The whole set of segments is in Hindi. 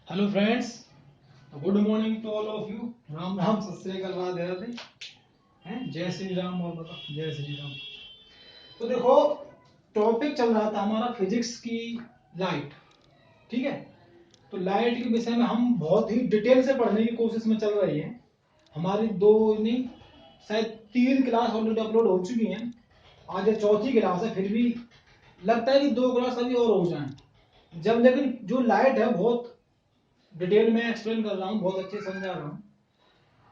Hello friends, good morning to all of you. Ram Ram, Sat Shri अकाल, राधे राधे हैं। जय श्री राम। और बताओ, जय श्री राम। तो देखो, टॉपिक चल रहा था हमारा फिजिक्स की लाइट। ठीक है, तो लाइट के विषय में हम बहुत ही डिटेल से पढ़ने की कोशिश में चल रही है। हमारी दो नहीं, शायद 3 क्लास ऑलरेडी अपलोड हो चुकी हैं। आज ये चौथी क्लास है, फिर भी लगता है कि 2 क्लास अभी और हो जाए जब। लेकिन जो लाइट है बहुत डिटेल में एक्सप्लेन कर रहा हूँ, बहुत अच्छे से समझा रहा हूँ,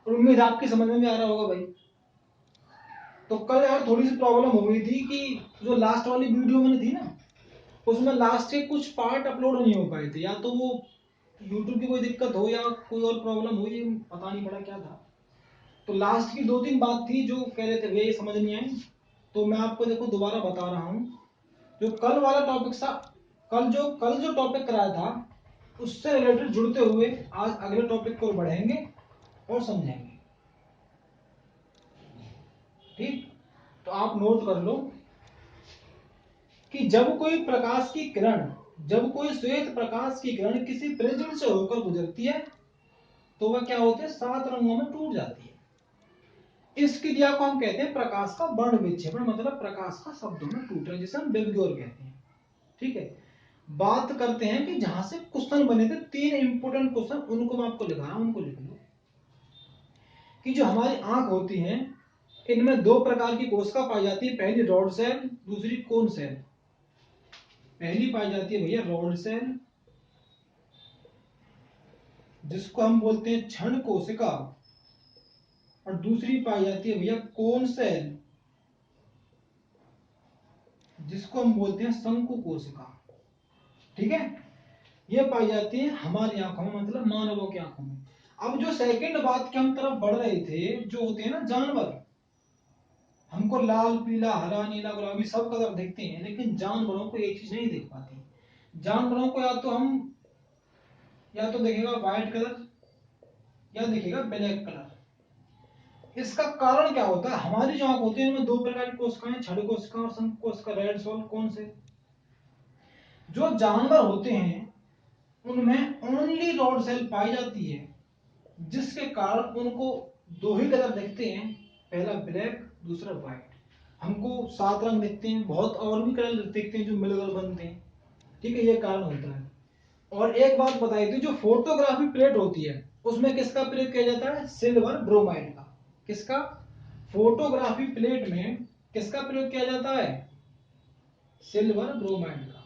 और उम्मीद आपकी समझ में भी आ रहा होगा भाई। तो कल यार थोड़ी सी प्रॉब्लम हो गई थी कि जो लास्ट वाली वीडियो मैंने थी ना, उसमें लास्ट के कुछ पार्ट अपलोड नहीं हो पाए थे। या तो वो यूट्यूब की कोई दिक्कत हो या कोई और प्रॉब्लम हो, ये पता नहीं पड़ा क्या था। तो लास्ट की 2-3 बात थी जो कह रहे थे भैया ये समझ नहीं आई। तो मैं आपको देखो दोबारा बता रहा हूँ। जो कल वाला टॉपिक था, कल जो टॉपिक कराया था उससे रिलेटेड जुड़ते हुए आज अगले टॉपिक को बढ़ेंगे और समझेंगे। ठीक, तो आप नोट कर लो कि जब कोई श्वेत प्रकाश की किरण किसी प्रिज्म से होकर गुजरती है तो वह क्या होती है, 7 रंगों में टूट जाती है। इस क्रिया को हम कहते हैं प्रकाश का वर्ण विक्षेपण, मतलब प्रकाश का शब्दों में टूटना, जिसे हम बेल्ग्योर कहते हैं। ठीक है, बात करते हैं कि जहां से क्वेश्चन बने थे 3 इंपोर्टेंट क्वेश्चन, उनको मैं आपको लिखा रहा हूं, उनको लिख लो। कि जो हमारी आंख होती है, इनमें 2 प्रकार की कोशिका पाई जाती है। पहली रॉड सेल, दूसरी कोन सेल। पहली पाई जाती है भैया रॉड सेल, जिसको हम बोलते हैं क्षण कोशिका, और दूसरी पाई जाती है भैया कोन सेल, जिसको हम बोलते हैं शंकु कोशिका। ठीक है, ये पाई जाती है हमारी आंखों में, मतलब मानवों की आंखों में। अब जो सेकंड बात की हम तरफ बढ़ रहे थे, जो होते हैं ना जानवर, हमको लाल पीला हरा नीला गुलाबी सब कलर दिखते हैं, लेकिन जानवरों को एक चीज नहीं दिख पाती। जानवरों को या तो दिखेगा व्हाइट कलर या दिखेगा ब्लैक कलर। इसका कारण क्या होता है, हमारी जो आंख होती है उनमें 2 प्रकार की कोशिकाएं, छड़ कोशिका और शंकु कोशिका, रेड सेल कौन से। जो जानवर होते हैं उनमें ओनली रॉड सेल पाई जाती है, जिसके कारण उनको 2 ही कलर दिखते हैं, पहला ब्लैक दूसरा व्हाइट। हमको 7 रंग दिखते हैं, बहुत और भी कलर दिखते हैं जो मिलकर बनते हैं। ठीक है, ये कारण होता है। और एक बात बताई थी, जो फोटोग्राफी प्लेट होती है उसमें किसका प्रयोग किया जाता है, सिल्वर ब्रोमाइड का। किसका, फोटोग्राफी प्लेट में किसका प्रयोग किया जाता है, सिल्वर ब्रोमाइड का।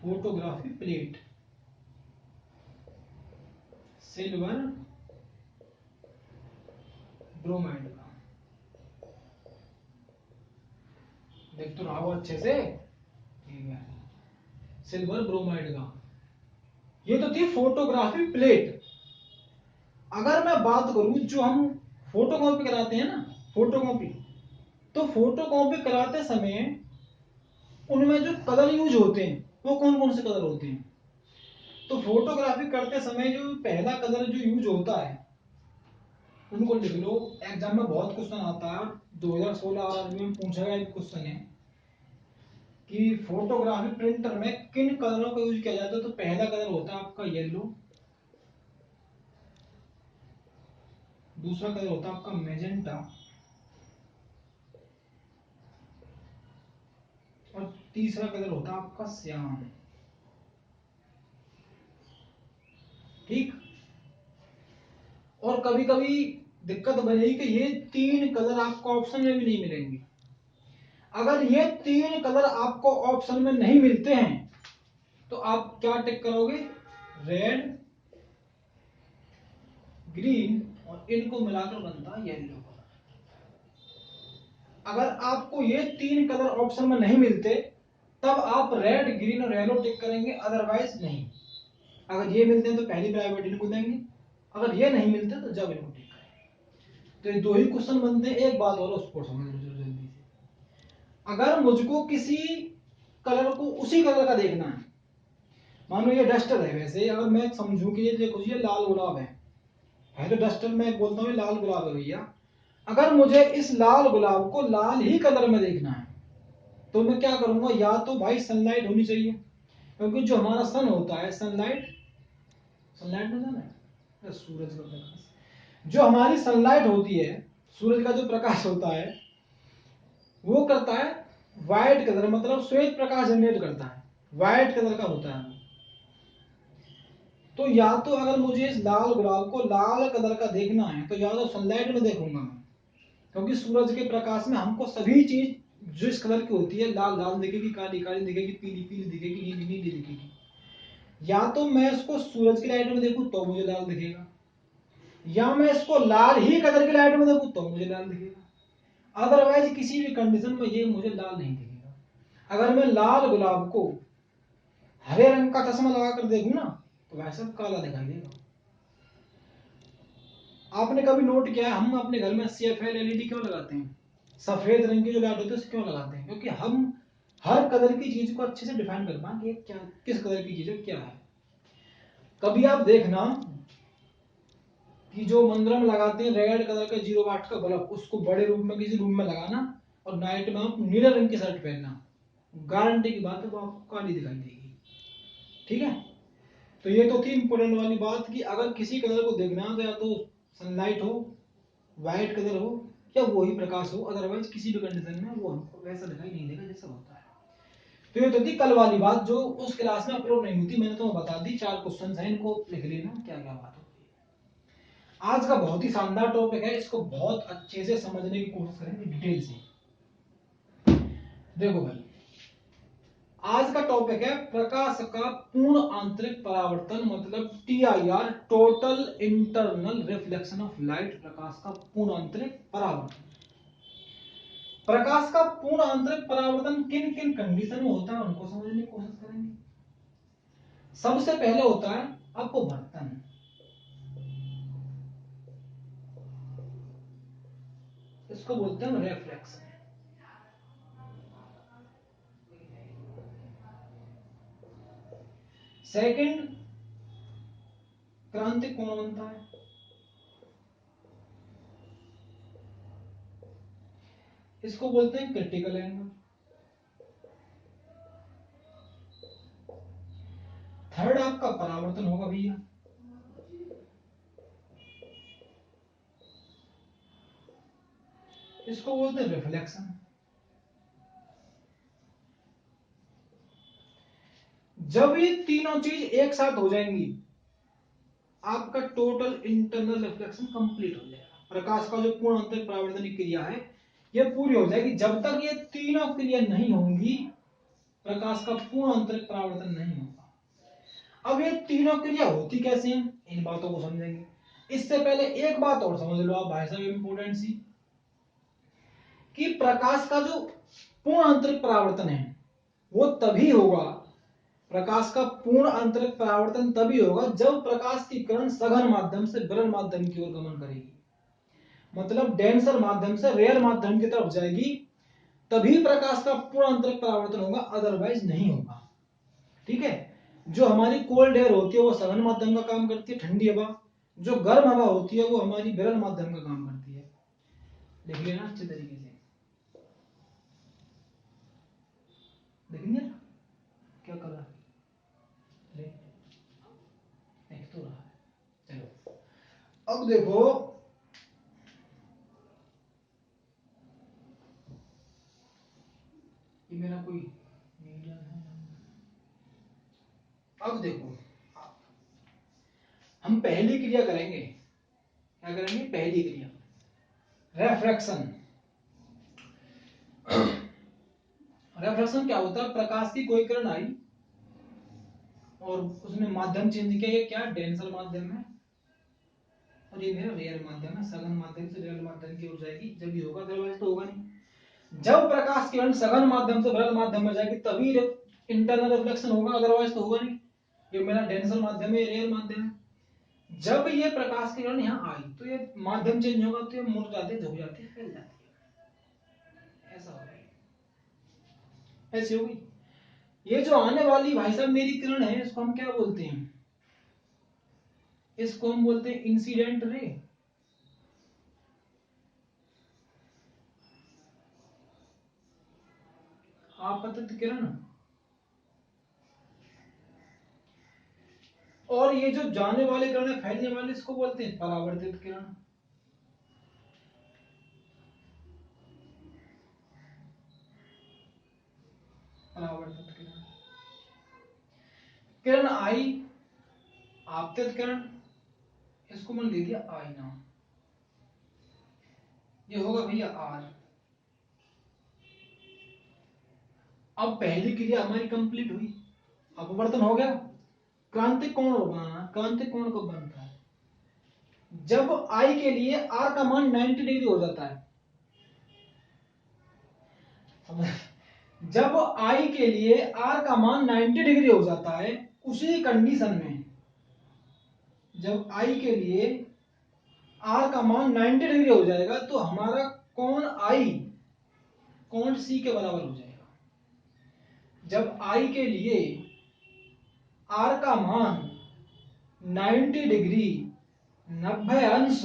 फोटोग्राफी प्लेट सिल्वर ब्रोमाइड का। देख तो रहा हो अच्छे से, ठीक है, सिल्वर ब्रोमाइड का। ये तो थी फोटोग्राफी प्लेट। अगर मैं बात करूं जो हम फोटोकॉपी कराते हैं ना, फोटोकॉपी, तो फोटोकॉपी कराते समय उनमें जो कलर यूज होते हैं वो कौन कौन से कलर होते हैं। तो फोटोग्राफी करते समय जो पहला कलर जो यूज होता है उनको लिख लो। एग्जाम में बहुत क्वेश्चन आता है, 2016 आरआरबी में पूछा गया एक क्वेश्चन है कि फोटोग्राफी प्रिंटर में किन कलरों का यूज किया जाता है। तो पहला कलर होता है आपका येलो, दूसरा कलर होता है आपका मैजेंटा, और तीसरा कलर होता है आपका श्याम। ठीक, और कभी कभी दिक्कत बनेगी कि ये 3 कलर आपको ऑप्शन में भी नहीं मिलेंगे। अगर ये 3 कलर आपको ऑप्शन में नहीं मिलते हैं तो आप क्या टिक करोगे, रेड, ग्रीन, और इनको मिलाकर बनता है येलो कलर। अगर आपको ये 3 कलर ऑप्शन में नहीं मिलते तब आप रेड, ग्रीन और येलो टिक करेंगे, अदरवाइज नहीं। अगर ये मिलते हैं तो पहली प्रायोरिटी इनको देंगे, अगर ये नहीं मिलते तो जब इनको टिक करेंगे। तो ये 2 ही क्वेश्चन बनते हैं। एक बात और उसको समझ लो जल्दी से। अगर मुझको किसी कलर को उसी कलर का देखना है, मान लो ये डस्टर है, वैसे अगर मैं समझूं कि ये देखो ये लाल गुलाब है तो डस्टर मैं बोलता हूँ लाल गुलाब है भैया। अगर मुझे इस लाल गुलाब को लाल ही कलर में देखना है तो मैं क्या करूंगा, या तो भाई सनलाइट होनी चाहिए, क्योंकि जो हमारा सन होता है, सनलाइट, सनलाइट में जाना है, सूरज का प्रकाश, जो हमारी सनलाइट होती है, सूरज का जो प्रकाश होता है, वो करता है व्हाइट कलर, मतलब श्वेत प्रकाश जनरेट करता है, व्हाइट कलर का होता है। तो या तो अगर मुझे इस लाल गुलाब को लाल कलर का देखना है तो या तो सनलाइट में देखूंगा मैं, क्योंकि सूरज के प्रकाश में हमको सभी चीज जो इस कलर की होती है, लाल लाल दिखेगी, काली काली दिखेगी, पीली पीली दिखेगी, नीली नीली दिखेगी। या तो मैं इसको सूरज की लाइट में देखूं तो मुझे लाल दिखेगा, या मैं इसको लाल ही कलर की लाइट में देखूं तो मुझे लाल दिखेगा। अदरवाइज किसी भी कंडीशन में ये मुझे लाल नहीं दिखेगा। अगर मैं लाल गुलाब को हरे रंग का चश्मा लगाकर देखूं ना तो वैसा काला दिखाई देगा। आपने कभी नोट किया है हम अपने घर में CFL LED क्यों लगाते हैं? सफेद रंग की जो लाइट होती है उसे क्यों लगाते हैं? क्योंकि हम हर कलर की चीज को अच्छे से डिफाइन कर पाए कि क्या, किस कलर की चीज है, क्या है। कभी आप देखना कि जो मंदिरों में लगाते हैं रेड कलर का 0 वाट का बल्ब, उसको बड़े रूम में किसी रूम में लगाना और नाइट में आप नीले रंग की शर्ट पहनना, गारंटी की बात है वो आपको काली दिखाई देगी। ठीक है, तो ये तो थी इंपोर्टेंट वाली बात कि अगर किसी कलर को देखना है तो या तो सनलाइट हो, व्हाइट कलर हो, या वही प्रकाश हो, अदरवाइज किसी भी कंडीशन में वो हमको वैसा दिखाई नहीं देगा जैसा होता है। तो ये तो थी कल वाली बात जो उस क्लास में अपलोड नहीं होती, मैंने तुम्हें बता दी। 4 क्वेश्चन है, इनको लिख लेना क्या क्या बात होती है। आज का बहुत ही शानदार टॉपिक है, इसको बहुत अच्छे से समझने की कोशिश करेंगे डिटेल से। देखो भाई, आज का टॉपिक है प्रकाश का पूर्ण आंतरिक परावर्तन, मतलब TIR, total internal reflection of light. प्रकाश का पूर्ण आंतरिक परावर्तन, प्रकाश का पूर्ण आंतरिक परावर्तन किन किन कंडीशन में होता है उनको समझने की कोशिश करेंगे। सबसे पहले होता है अपवर्तन। इसको बोलते हैं रिफ्लेक्शन। सेकंड, क्रांतिक कोण बनता है। इसको बोलते हैं क्रिटिकल एंगल। थर्ड आपका परावर्तन होगा भैया, इसको बोलते हैं रिफ्लेक्शन। जब ये तीनों चीज एक साथ हो जाएंगी आपका टोटल इंटरनल रिफ्लेक्शन कंप्लीट हो जाएगा। प्रकाश का जो पूर्ण आंतरिक परावर्तन की क्रिया है ये पूरी हो जाएगी। जब तक ये तीनों क्रिया नहीं होंगी प्रकाश का पूर्ण आंतरिक परावर्तन नहीं होगा। अब ये तीनों क्रिया होती कैसे हैं इन बातों को समझेंगे। इससे पहले एक बात और समझ लो आप भाई साहब, इंपोर्टेंट सी, कि प्रकाश का जो पूर्ण आंतरिक परावर्तन है वो तभी होगा, प्रकाश का पूर्ण आंतरिक परावर्तन तभी होगा जब प्रकाश की किरण सघन माध्यम से विरल माध्यम की ओर गमन करेगी, मतलब डेंसर माध्यम से रेयर माध्यम की तरफ जाएगी, तभी प्रकाश का पूर्ण आंतरिक परावर्तन होगा, अदरवाइज नहीं होगा। ठीक है, जो हमारी कोल्ड एयर होती है वो सघन माध्यम का काम करती है, ठंडी हवा। जो गर्म हवा होती है वो हमारी विरल माध्यम का काम करती है। देख लेना अच्छे तरीके से, देखेंगे क्या कर रहा है, देख तो रहा है। चलो अब देखो, ये मेरा कोई मीडिया है। अब देखो हम पहली क्रिया करेंगे, क्या करेंगे, पहली क्रिया रेफ्रैक्शन। रेफ्रैक्शन क्या होता है, प्रकाश की कोई किरण आई और उसने माध्यम चेंज किया, ये क्या डेंसर माध्यम है और ये मेरा रेयर माध्यम है, सघन माध्यम से विरल माध्यम की ओर जाएगी जब ये होगा, अदरवाइज तो होगा नहीं। जब प्रकाश की किरण सघन माध्यम से विरल माध्यम में जाएगी तभी इंटरनल रिफ्लेक्शन होगा, अदरवाइज तो होगा नहीं। ये मेरा डेंसर माध्यम है, रेयर माध्यम है। जब ये प्रकाश की किरण यहाँ आई तो ये माध्यम चेंज होगा तो ये मुड़ जाती है, झुक जाती है, फैल जाती है, ऐसा होगा, ऐसी होगी। ये जो आने वाली भाई साहब मेरी किरण है इसको हम क्या बोलते हैं, इसको हम बोलते हैं इंसिडेंट रे। आपतित किरण, और ये जो जाने वाले किरण है, फैलने वाले, इसको बोलते हैं परावर्तित किरण। परावर्तित किरण। किरण आई, आपतित किरण, इसको मैंने दे दिया आई नाम, ये होगा भैया आर। अब पहली क्रिया हमारी कंप्लीट हुई, अपवर्तन हो गया। क्रांतिक कोण बनाना, क्रांतिक कोण कब बनता है? जब आई के लिए आर का मान 90 डिग्री हो जाता है। जब आई के लिए आर का मान 90 डिग्री हो जाता है, उसी कंडीशन में, जब आई के लिए आर का मान 90 डिग्री हो जाएगा तो हमारा कोण आई कोण सी के बराबर हो जाएगा। जब आई के लिए आर का मान 90 डिग्री 90 अंश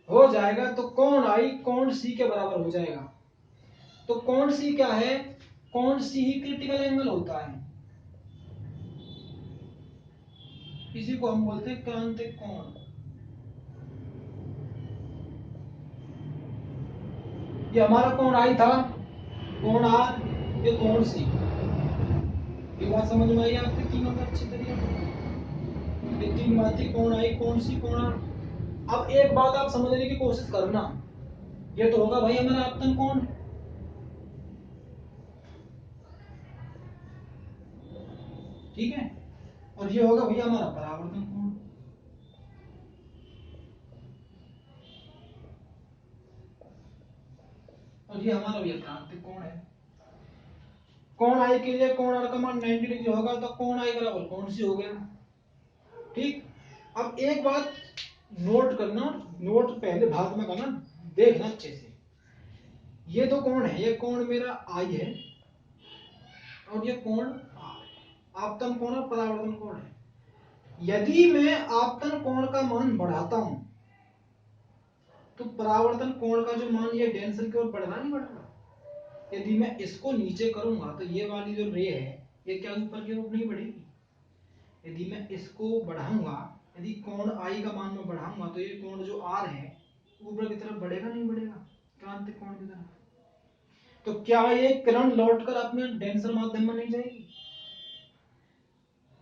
हो जाएगा तो कोण आई कोण सी के बराबर हो जाएगा। तो कोण सी क्या है? कोण सी ही क्रिटिकल एंगल होता है, इसी को हम बोलते हैं क्रांतिक कोण। ये हमारा कोण आई था, कोण आर, ये कोण सी। ये बात समझ में आई आपके तीनों में अच्छी तरीके से? ये तीन बातें, कोण आई कोण सी कोण आर। अब एक बात आप समझने की कोशिश करना, ये तो होगा भाई हमारा आपतन कोण, ठीक है, और ये होगा भैया हमारा परावर्तन कोण। और ये हमारा भैया क्रांतिक कोण है। कोण आई के लिए कोण आर का मान 90 डिग्री होगा तो कोण आई बराबर कोण सी हो गया, ठीक। अब एक बात नोट करना, नोट पहले भाग में करना, देखना अच्छे से। ये तो कोण है, ये कोण मेरा आई है और ये कोण आर है। आपतन कोण और परावर्तन कोण है। यदि मैं आपतन कोण का मान बढ़ाता हूं तो परावर्तन कोण का जो मान, ये डेंसर की ओर बढ़ रहा नहीं बढ़ रहा? यदि मैं इसको नीचे करूंगा तो ये वाली जो रे है ये क्या ऊपर की ओर नहीं बढ़ेगी? यदि मैं इसको बढ़ाऊंगा, यदि कोण आई का मान में बढ़ाऊंगा तो ये कोण जो आर है ऊपर की तरफ बढ़ेगा नहीं बढ़ेगा? क्रांतिक कोण की तरफ। तो क्या ये किरण लौटकर अपने डेंसर माध्यम में नहीं जाएगी?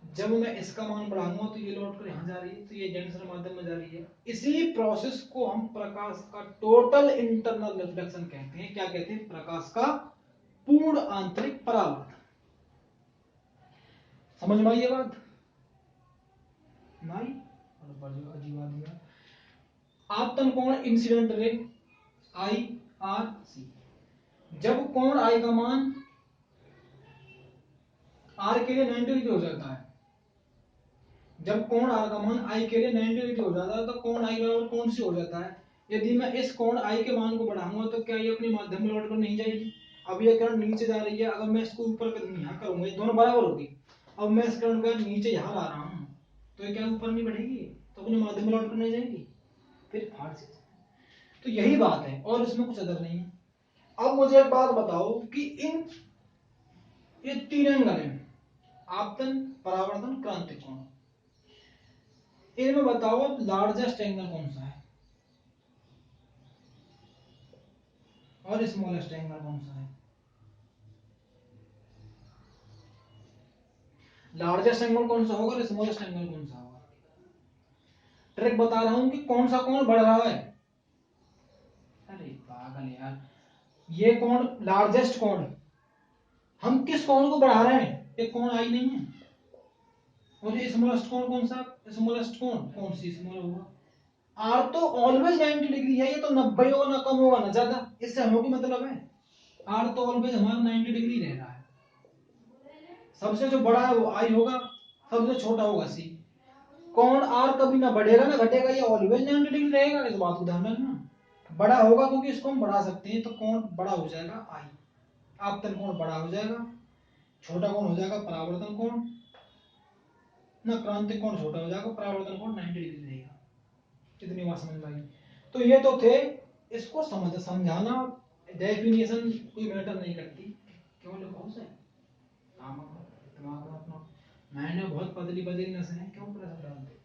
जब मैं इसका मान बढ़ाऊंगा तो ये लौटकर यहां जा रही है, तो ये डेंसर माध्यम में जा रही है। इसी प्रोसेस को हम प्रकाश का टोटल इंटरनल रिफ्लेक्शन कहते हैं। क्या कहते हैं? प्रकाश का पूर्ण आंतरिक परावर्तन। समझ में आई ये बात? नहीं? अजीब आदमी है। आपतन कोण incident ray I R C, जब कोण आई का मान आर के लिए 90 डिग्री हो जाता है, जब कोण आर का मान आई के लिए 90 डिग्री हो जाता है तो कोण आई बराबर कोण सी हो जाता है। यदि मैं इस कोण आई के मान को बढ़ाऊंगा तो क्या ये अपने माध्यम में लौटकर नहीं जाएगी? अब ये किरण नीचे जा रही है, अगर मैं इसको ऊपर यहाँ करूंगा ये दोनों बराबर होगी। अब मैं इस किरण को नीचे यहाँ ला रहा हूँ तो ये क्या ऊपर नहीं बढ़ेगी? तो अपने माध्यम में लौटकर नहीं जाएगी, फिर फाड़ से। तो यही बात है और इसमें कुछ अदर नहीं है। अब मुझे एक बात बताओ कि इन ये तीन एंगल हैं, आपतन परावर्तन क्रांतिक कोण, इनमें बताओ लार्जेस्ट एंगल कौन सा है और स्मॉलेस्ट एंगल कौन सा है? लार्जेस्ट एंगल कौन सा होगा और स्मॉलेस्ट एंगल कौन सा होगा? ट्रिक बता रहा हूं कि कौन सा कोण बढ़ रहा है। अरे पागल यार, ये कोण लार्जेस्ट कोण, हम किस कोण को बढ़ा रहे हैं? ये कोण आई नहीं है। और ये स्मॉलेस्ट कोण कौन सा? स्मॉलेस्ट कोण कौन सी स्मॉल होगा? आर तो ऑलवेज 90 डिग्री है, ये तो 90 होगा, ना कम होगा ना ज्यादा, इससे हमें की मतलब है। आर तो ऑलवेज हमारा 90 डिग्री रह रहा है। सबसे जो बड़ा है वो आई होगा, सबसे छोटा होगा सी। कोण आर कभी ना बढ़ेगा ना घटेगा, ये ऑलवेज 90 डिग्री रहेगा। इस बात को ध्यान रखना। बड़ा होगा क्योंकि इसको हम बढ़ा सकते हैं, तो कोण बड़ा हो जाएगा आई, आपतन कोण बड़ा हो जाएगा, छोटा कोण हो जाएगा परावर्तन कोण, ना क्रांतिक कोण छोटा हो जाएगा, परावर्तन कोण 90 डिग्री रहेगा। कितनी बात समझ में आई? तो ये तो थे, इसको समझाना, डेफिनेशन कोई मैटर नहीं करती, केवल कौन सा दिमाग में अपना मैंने बहुत पतली पतली नसें हैं, क्यों प्रेशर डालते?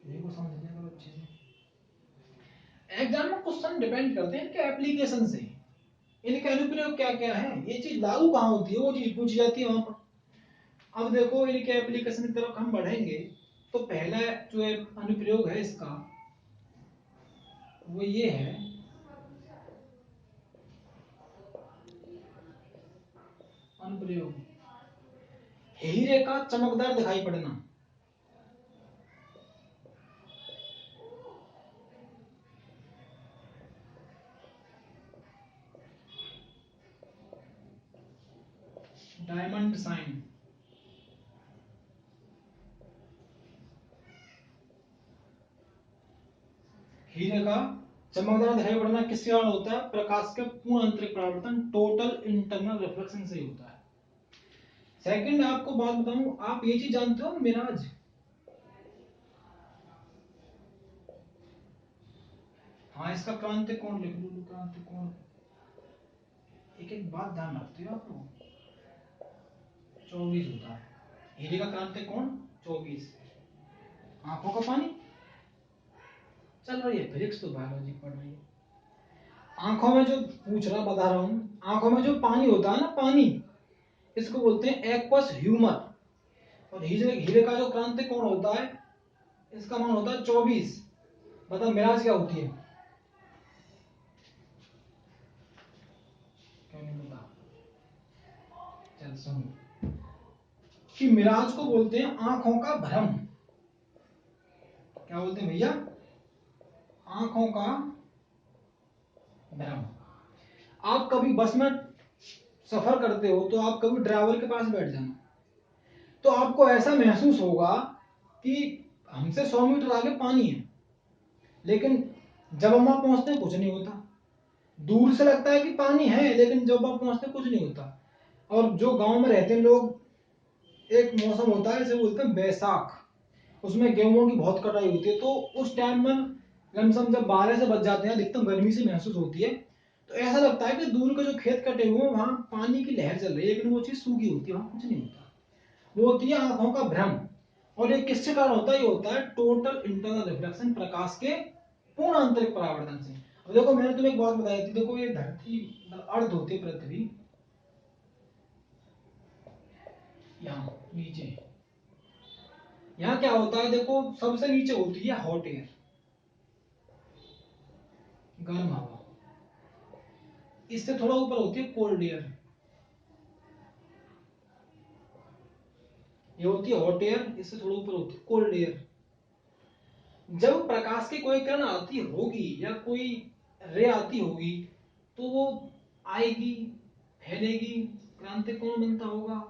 देखो समझने करो अच्छे से। एग्जाम में क्वेश्चन डिपेंड करते हैं इनके एप्लीकेशन से, इनके अनुप्रयोग क्या क्या है, ये चीज लागू कहाँ होती है, वो चीज पूछी जाती है वहां पर। अब देखो इनके एप्लीकेशन की तरफ हम बढ़ेंगे तो पहला जो अनुप्रयोग है इसका वो ये है, अनुप्रयोग हीरे का चमकदार दिखाई पड़ना। डायमंड साइन, हीरे का चमकदार दिखाई पड़ना किसके कारण होता है? प्रकाश के पूर्ण आंतरिक परावर्तन, टोटल इंटरनल रिफ्लेक्शन से ही होता है। सेकंड आपको बात बताऊं, आप ये चीज जानते हो मिराज? हाँ, इसका क्रांति कोण लिख लो, क्रांति कोण। एक एक बात ध्यान रखते हो आप लोग, 24 होता है हीरे का क्रांति कोण 24। आंखों का पानी चल रही है, फिजिक्स तो बायोलॉजी पढ़ रही है। आंखों में जो पूछ रहा बता रहा हूं, आंखों में जो पानी होता है ना, पानी, इसको बोलते हैं एक्वस ह्यूमर। और हीरे हीरे का जो क्रांति कोण होता है इसका मान होता है 24। बता मिराज क्या होती है? क्यों नहीं बता? चल सुनो कि मिराज को बोलते हैं आंखों का भ्रम। क्या बोलते हैं भैया? आंखों का भ्रम। आप कभी बस में सफर करते हो तो आप कभी ड्राइवर के पास बैठ जाना, तो आपको ऐसा महसूस होगा कि हमसे 100 मीटर आगे पानी है, लेकिन जब हम वहां पहुंचते कुछ नहीं होता। दूर से लगता है कि पानी है, लेकिन जब आप पहुंचते कुछ नहीं होता। और जो गांव में रहते हैं लोग, एक मौसम होता है इसे बोलते हैं बैसाख, उसमें गेहूं की बहुत कटाई होती है, तो उस टाइम में लमसम जब 12 से बज जाते हैं, अधिकतम गर्मी से महसूस होती है, तो ऐसा लगता है कि दूर के जो खेत कटे हुए हैं वहां पानी की लहर चल रही है, लेकिन वो चीज सूखी होती है, वहां कुछ नहीं होता। वो होती है आंखों का भ्रम। और ये किसके कारण होता है? ये होता है टोटल इंटरनल रिफ्लेक्शन, प्रकाश के पूर्ण आंतरिक परावर्तन से। अब देखो मैंने तुम्हें एक बात बताई थी, देखो ये धरती अर्ध होती है, पृथ्वी यहाँ नीचे, यहाँ क्या होता है देखो, सबसे नीचे होती है हॉट एयर, गर्म हवा, इससे थोड़ा ऊपर होती है कोल्ड एयर, ये होती है हॉट एयर, इससे थोड़ा ऊपर होती है कोल्ड एयर। जब प्रकाश की कोई किरण आती होगी या कोई रे आती होगी तो वो आएगी, फैलेगी, क्रांति कोण बनता होगा,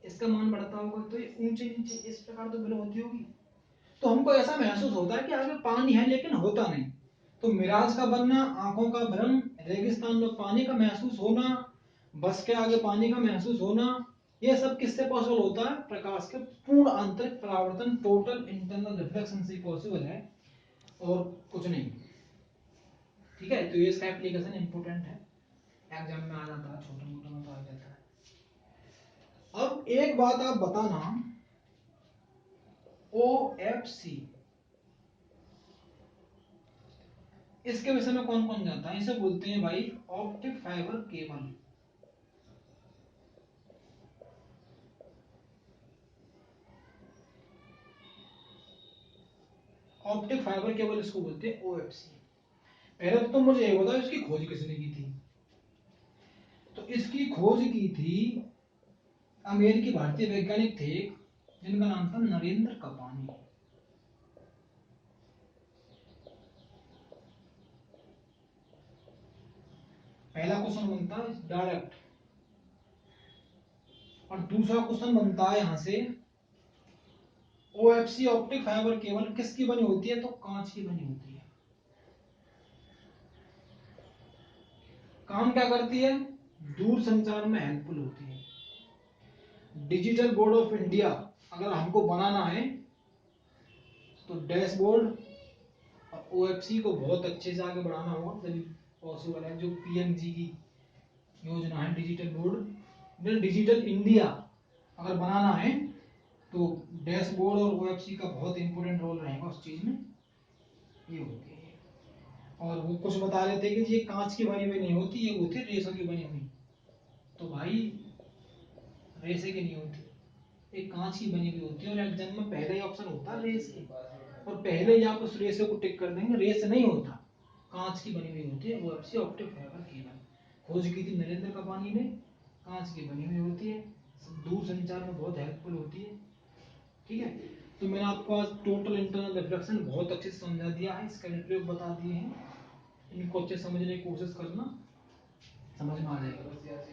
इसका मान बढ़ता होगा, तो ये ऊंचे नीचे इस प्रकार तो बिलो होती होगी। तो हमको ऐसा महसूस होता है कि आगे पानी है लेकिन होता नहीं। तो मिराज का बनना, आंखों का भ्रम, रेगिस्तान में पानी का महसूस होना, बस के आगे पानी का महसूस होना, ये सब किससे पॉसिबल होता है? प्रकाश के पूर्ण आंतरिक परावर्तन, टोटल इंटरनल रिफ्लेक्शन से पॉसिबल है, और कुछ नहीं। ठीक है, तो ये इसका एप्लीकेशन इंपोर्टेंट है, एग्जाम में आ जाता है, छोटा मोटा में तो आ जाता है। अब एक बात आप बताना, OFC इसके विषय में कौन कौन जानता है? इसे बोलते हैं भाई optic fibre cable. Optic fibre cable इसको बोलते हैं OFC। पहले तो तुम मुझे ये बताओ इसकी खोज किसने की थी? तो इसकी खोज की थी अमेरिकी भारतीय वैज्ञानिक थे जिनका नाम था नरेंद्र कपानी। पहला क्वेश्चन बनता है डायरेक्ट, और दूसरा क्वेश्चन बनता है यहां से, OFC ऑप्टिक फाइबर केबल किसकी बनी होती है? तो कांच की बनी होती है। काम क्या करती है? दूर संचार में हेल्पफुल होती है। डिजिटल बोर्ड ऑफ इंडिया अगर हमको बनाना है तो डैशबोर्ड और OFC को बहुत अच्छे से आगे बढ़ाना होगा, तभी पॉसिबल है। जो PMG की योजना है डिजिटल बोर्ड, डिजिटल इंडिया, अगर बनाना है तो डैशबोर्ड और ओएफसी का बहुत इंपॉर्टेंट रोल रहेगा उस चीज में। ये होती है। और वो कुछ बता रहे थे कि ये कांच की बनी हुई नहीं होती, ये होती है रेशों की बनी हुई। तो भाई रेसे की नहीं होती, एक कांच की बनी हुई होती है। और एग्जाम में पहले ही ऑप्शन होता है रेस की, और पहले ही आप उस रेसे को टिक कर देंगे। रेस नहीं होता, कांच की बनी हुई होती है वो एफसी ऑप्टिक फाइबर केबल। खोज की थी नरेंद्र कपानी ने, कांच की बनी हुई होती है, दूर संचार में बहुत हेल्पफुल होती है। ठीक है, तो मैंने आपको आज टोटल इंटरनल रिफ्लेक्शन बहुत अच्छे से समझा दिया है, इसका प्रयोग बता दिए हैं। इनको अच्छे समझने की कोशिश करना, समझ में आ जाएगा।